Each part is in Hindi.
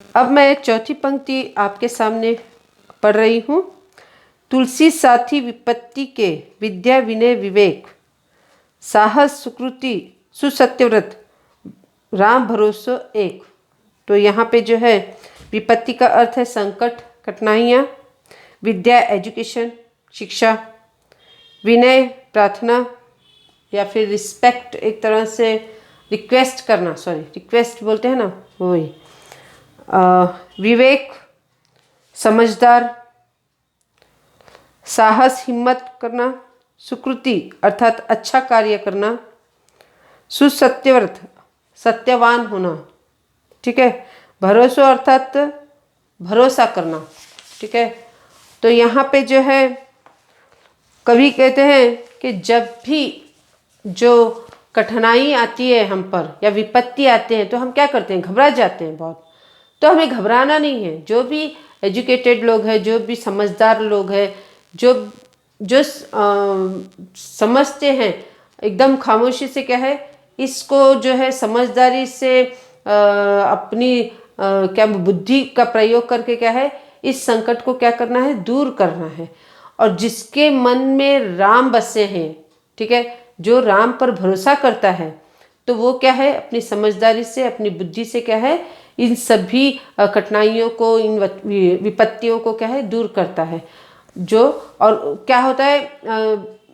अब मैं चौथी पंक्ति आपके सामने पढ़ रही हूँ। तुलसी साथी विपत्ति के, विद्या विनय विवेक, साहस सुकृति सुसत्यव्रत, राम भरोसो एक। तो यहाँ पे जो है विपत्ति का अर्थ है संकट, कठिनाइयाँ। विद्या एजुकेशन, शिक्षा। विनय प्रार्थना या फिर रिस्पेक्ट, एक तरह से रिक्वेस्ट करना, सॉरी रिक्वेस्ट बोलते हैं ना, वही। विवेक समझदार। साहस हिम्मत करना। सुकृति अर्थात अच्छा कार्य करना। सुसत्यव्रत सत्यवान होना, ठीक है। भरोसा अर्थात भरोसा करना, ठीक है। तो यहाँ पे जो है कवि कहते हैं कि जब भी जो कठिनाई आती है हम पर या विपत्ति आते हैं तो हम क्या करते हैं, घबरा जाते हैं बहुत। तो हमें घबराना नहीं है। जो भी एजुकेटेड लोग हैं, जो भी समझदार लोग हैं, जो जो समझते हैं, एकदम खामोशी से क्या है इसको जो है समझदारी से अपनी क्या बुद्धि का प्रयोग करके क्या है इस संकट को क्या करना है, दूर करना है। और जिसके मन में राम बसे हैं, ठीक है, जो राम पर भरोसा करता है, तो वो क्या है अपनी समझदारी से, अपनी बुद्धि से क्या है इन सभी कठिनाइयों को, इन विपत्तियों को क्या है दूर करता है। जो और क्या होता है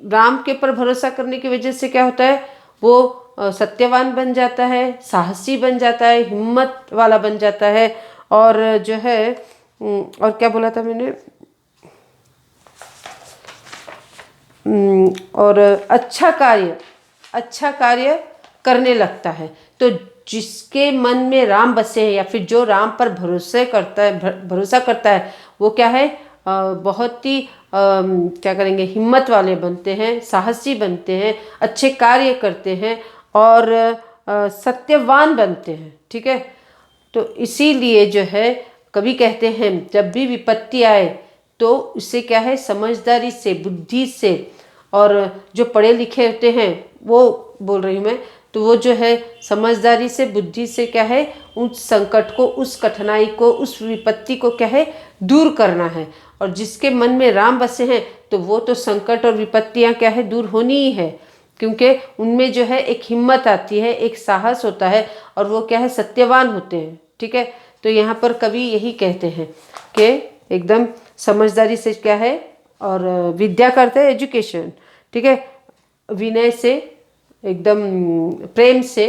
राम के ऊपर भरोसा करने की वजह से क्या होता है, वो सत्यवान बन जाता है, साहसी बन जाता है, हिम्मत वाला बन जाता है। और जो है और क्या बोला था मैंने, और अच्छा कार्य करने लगता है। तो जिसके मन में राम बसे हैं या फिर जो राम पर भरोसा करता है वो क्या है बहुत ही क्या करेंगे, हिम्मत वाले बनते हैं, साहसी बनते हैं, अच्छे कार्य करते हैं और सत्यवान बनते हैं, ठीक है। तो इसीलिए जो है कवि कहते हैं जब भी विपत्ति आए तो उसे क्या है समझदारी से, बुद्धि से, और जो पढ़े लिखे होते हैं वो बोल रही हूँ मैं, तो वो जो है समझदारी से, बुद्धि से क्या है उस संकट को, उस कठिनाई को, उस विपत्ति को क्या है दूर करना है। और जिसके मन में राम बसे हैं तो वो तो संकट और विपत्तियां क्या है दूर होनी ही है, क्योंकि उनमें जो है एक हिम्मत आती है, एक साहस होता है और वो क्या है सत्यवान होते हैं, ठीक है। तो यहाँ पर कवि यही कहते हैं कि एकदम समझदारी से क्या है, और विद्या करते हैं एजुकेशन, ठीक है, विनय से, एकदम प्रेम से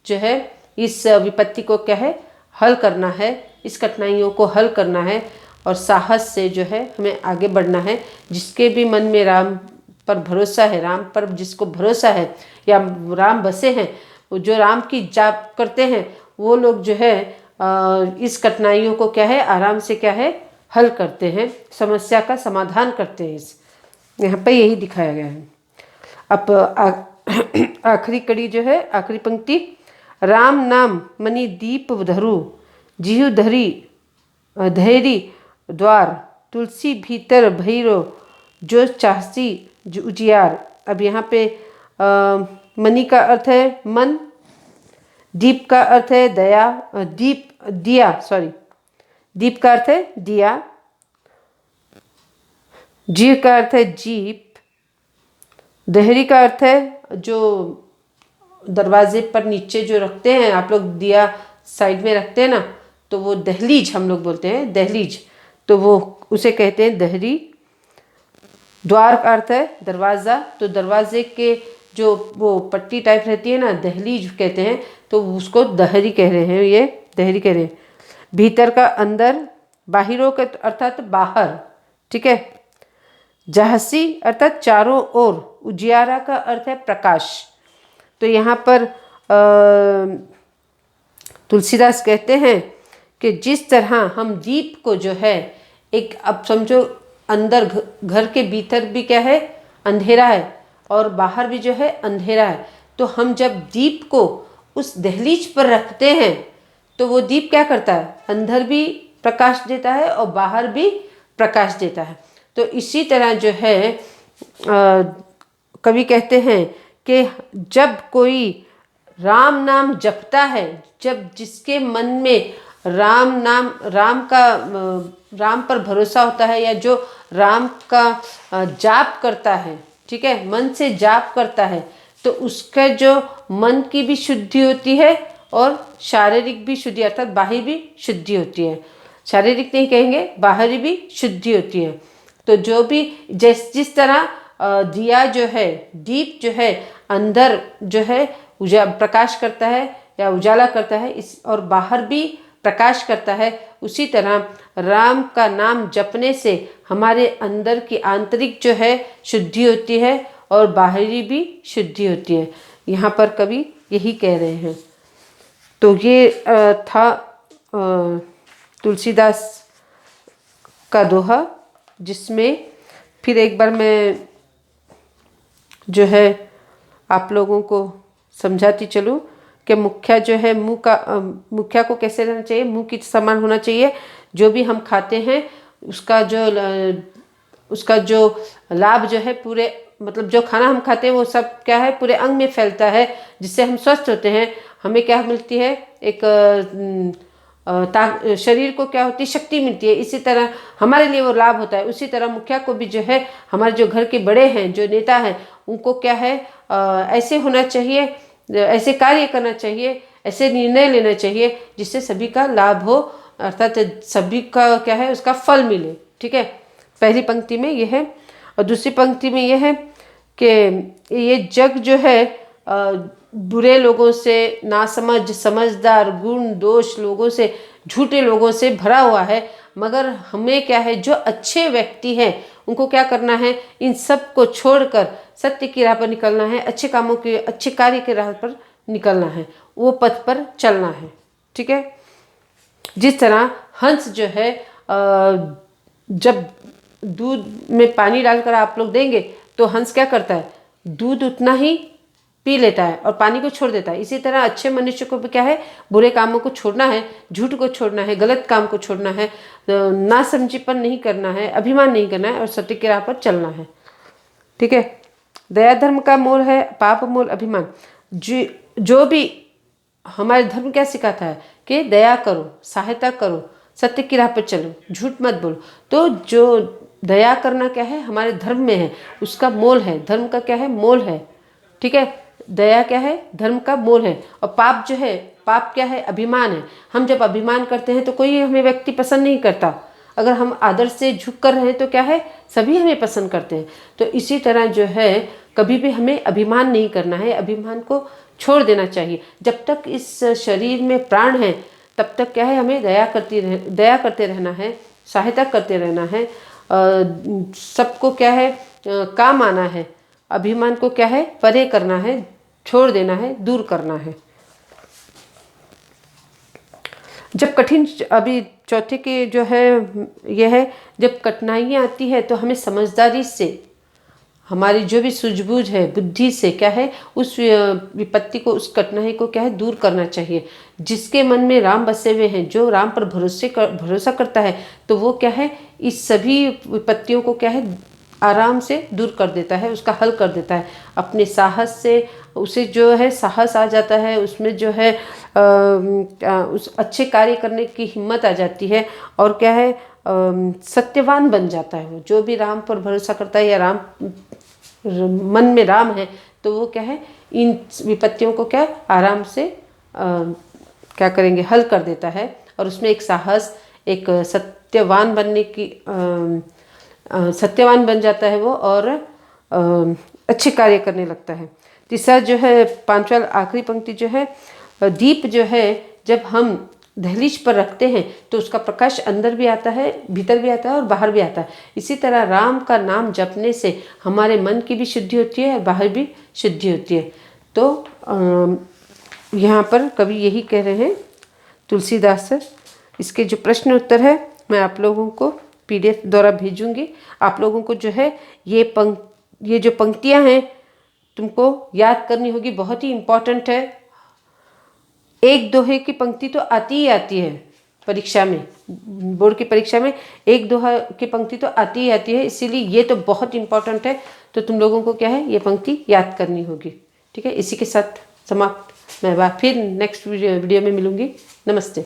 जो है इस विपत्ति को क्या है हल करना है, इस कठिनाइयों को हल करना है। और साहस से जो है हमें आगे बढ़ना है। जिसके भी मन में राम पर भरोसा है, राम पर जिसको भरोसा है या राम बसे हैं, वो जो राम की जाप करते हैं वो लोग जो है इस कठिनाइयों को क्या है आराम से क्या है हल करते हैं, समस्या का समाधान करते हैं। इस यहाँ पे यही दिखाया गया है। अब आखिरी कड़ी जो है, आखिरी पंक्ति, राम नाम मणि दीप धरु, जीहु धरी धैर्य द्वार, तुलसी भीतर भैरो, जो चाहसी जो उजियार। अब यहाँ पे मणि का अर्थ है मन, दीप का अर्थ है दया, दीप का अर्थ है दिया, जीव का अर्थ है जीप, दहरी का अर्थ है जो दरवाजे पर नीचे जो रखते हैं आप लोग, दिया साइड में रखते हैं ना, तो वो दहलीज हम लोग बोलते हैं, दहलीज, तो वो उसे कहते हैं दहरी। द्वार का अर्थ है दरवाज़ा, तो दरवाजे के जो वो पट्टी टाइप रहती है ना, दहलीज कहते हैं, तो उसको दहरी कह रहे हैं, ये दहरी कह रहे हैं। भीतर का अंदर, बाहिरों का अर्थात बाहर, ठीक है। जहसी अर्थात चारों ओर, उजियारा का अर्थ है प्रकाश। तो यहाँ पर तुलसीदास कहते हैं कि जिस तरह हम दीप को जो है एक, अब समझो अंदर घर के भीतर भी क्या है अंधेरा है और बाहर भी जो है अंधेरा है, तो हम जब दीप को उस दहलीज पर रखते हैं तो वो दीप क्या करता है, अंदर भी प्रकाश देता है और बाहर भी प्रकाश देता है। तो इसी तरह जो है कवि कहते हैं कि जब कोई राम नाम जपता है, जब जिसके मन में राम पर भरोसा होता है, या जो राम का जाप करता है, ठीक है, मन से जाप करता है, तो उसका जो मन की भी शुद्धि होती है और शारीरिक भी शुद्धि, अर्थात बाहरी भी शुद्धि होती है। शारीरिक नहीं कहेंगे, बाहरी भी शुद्धि होती है। तो जो भी जिस तरह दिया जो है, दीप जो है अंदर जो है प्रकाश करता है या उजाला करता है, इस और बाहर भी प्रकाश करता है, उसी तरह राम का नाम जपने से हमारे अंदर की आंतरिक जो है शुद्धि होती है और बाहरी भी शुद्धि होती है। यहाँ पर कवि यही कह रहे हैं। तो ये था तुलसीदास का दोहा, जिसमें फिर एक बार मैं जो है आप लोगों को समझाती चलूँ कि मुखिया जो है मुखिया को कैसे रहना चाहिए, मुंह की समान होना चाहिए। जो भी हम खाते हैं उसका जो लाभ जो है पूरे, मतलब जो खाना हम खाते हैं वो सब क्या है पूरे अंग में फैलता है, जिससे हम स्वस्थ होते हैं। हमें क्या मिलती है, एक शरीर को क्या होती है, शक्ति मिलती है। इसी तरह हमारे लिए वो लाभ होता है। उसी तरह मुखिया को भी जो है, हमारे जो घर के बड़े हैं, जो नेता हैं, उनको क्या है ऐसे होना चाहिए, ऐसे कार्य करना चाहिए, ऐसे निर्णय लेना चाहिए जिससे सभी का लाभ हो, अर्थात सभी का क्या है उसका फल मिले। ठीक है, पहली पंक्ति में ये है। और दूसरी पंक्ति में ये है कि ये जग जो है बुरे लोगों से, नासमझ, समझदार, गुण दोष लोगों से, झूठे लोगों से भरा हुआ है। मगर हमें क्या है, जो अच्छे व्यक्ति हैं उनको क्या करना है, इन सब को छोड़कर सत्य की राह पर निकलना है, अच्छे कामों के, अच्छे कार्य के राह पर निकलना है, वो पथ पर चलना है। ठीक है, जिस तरह हंस जो है जब दूध में पानी डालकर आप लोग देंगे तो हंस क्या करता है, दूध उतना ही पी लेता है और पानी को छोड़ देता है। इसी तरह अच्छे मनुष्य को भी क्या है, बुरे कामों को छोड़ना है, झूठ को छोड़ना है, गलत काम को छोड़ना है, नासमझीपन नहीं करना है, अभिमान नहीं करना है और सत्य की राह पर चलना है। ठीक है, दया धर्म का मूल है, पाप मूल अभिमान। जो भी हमारे धर्म क्या सिखाता है कि दया करो, सहायता करो, सत्य की राह पर चलो, झूठ मत बोलो। तो जो दया करना क्या है, हमारे धर्म में है, उसका मोल है, धर्म का क्या है, मोल है। ठीक है, दया क्या है, धर्म का मोल है। और पाप जो है, पाप क्या है, अभिमान है। हम जब अभिमान करते हैं तो कोई हमें व्यक्ति पसंद नहीं करता। अगर हम आदर से झुक कर रहे हैं तो क्या है, सभी हमें पसंद करते हैं। तो इसी तरह जो है कभी भी हमें अभिमान नहीं करना है, अभिमान को छोड़ देना चाहिए। जब तक इस शरीर में प्राण है तब तक क्या है, हमें दया करते रहना है, सहायता करते रहना है, सबको क्या है काम आना है। अभिमान को क्या है, परे करना है, छोड़ देना है, दूर करना है। जब कठिन, अभी चौथे के जो है यह है, जब कठिनाइयाँ आती है तो हमें समझदारी से, हमारी जो भी सूझबूझ है, बुद्धि से क्या है, उस विपत्ति को, उस कठिनाई को क्या है दूर करना चाहिए। जिसके मन में राम बसे हुए हैं, जो राम पर भरोसा करता है, तो वो क्या है इस सभी विपत्तियों को क्या है आराम से दूर कर देता है, उसका हल कर देता है। अपने साहस से उसे जो है साहस आ जाता है, उसमें जो है उस अच्छे कार्य करने की हिम्मत आ जाती है और क्या है सत्यवान बन जाता है। वो जो भी राम पर भरोसा करता है या राम मन में राम है, तो वो क्या है इन विपत्तियों को क्या आराम से क्या करेंगे, हल कर देता है। और उसमें एक साहस, एक सत्यवान बनने की सत्यवान बन जाता है वो, और अच्छे कार्य करने लगता है। तीसरा जो है, पांचवा आखिरी पंक्ति जो है, दीप जो है जब हम दहलीज पर रखते हैं तो उसका प्रकाश अंदर भी आता है, भीतर भी आता है और बाहर भी आता है। इसी तरह राम का नाम जपने से हमारे मन की भी शुद्धि होती है और बाहर भी शुद्धि होती है। तो यहाँ पर कवि यही कह रहे हैं तुलसीदास सर। इसके जो प्रश्न उत्तर है मैं आप लोगों को PDF द्वारा भेजूंगी। आप लोगों को जो है ये जो पंक्तियाँ हैं तुमको याद करनी होगी, बहुत ही इम्पोर्टेंट है। एक दोहे की पंक्ति तो आती ही आती है परीक्षा में, बोर्ड की परीक्षा में एक दोहा की पंक्ति तो आती ही आती है, इसीलिए ये तो बहुत इम्पोर्टेंट है। तो तुम लोगों को क्या है ये पंक्ति याद करनी होगी। ठीक है, इसी के साथ समाप्त। मैं फिर नेक्स्ट वीडियो में मिलूंगी। नमस्ते।